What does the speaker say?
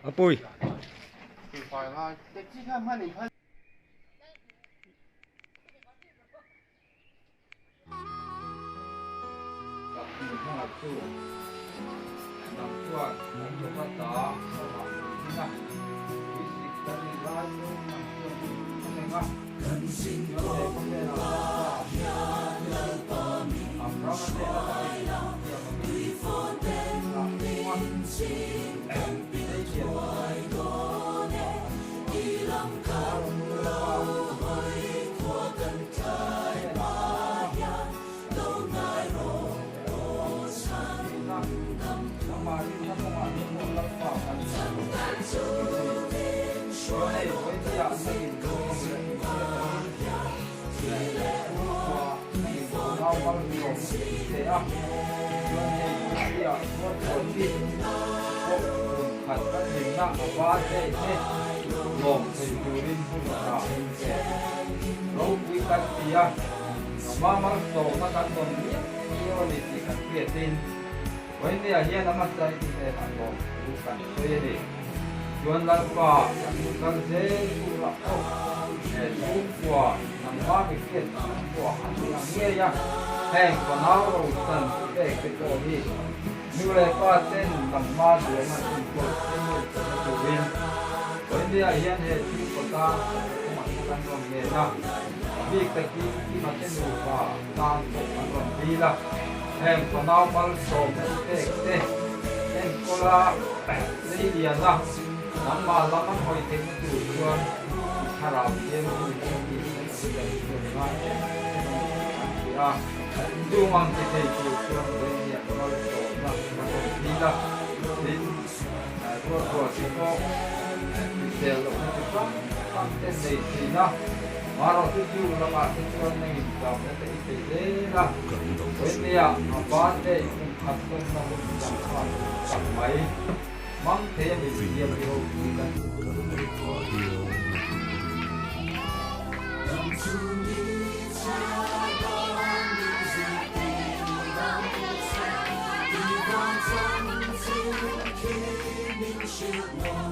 Apoi. Juan larva, bukan zebra, suku, nama bikin suku, yang ya, heng penau urusan ekonomi, mulai paten nama dia macam turin, India yang di kota kemajuan Romania, bikti macam lupa, tanpa Romania, heng penau palsu, heng kola, dia lah. Nama lama koi tentu tuan harap dia mungkin ya cuma kita itu tuan dia kalau nak tidak dua siko selo kita pantai sini maro tuju lama tujuan yang kita itu lah ini ya apa deh atau sampai mang thế mình dia điều gì cả Hãy subscribe cho kênh Ghiền Mì Gõ để không bỏ lỡ những video hấp dẫn.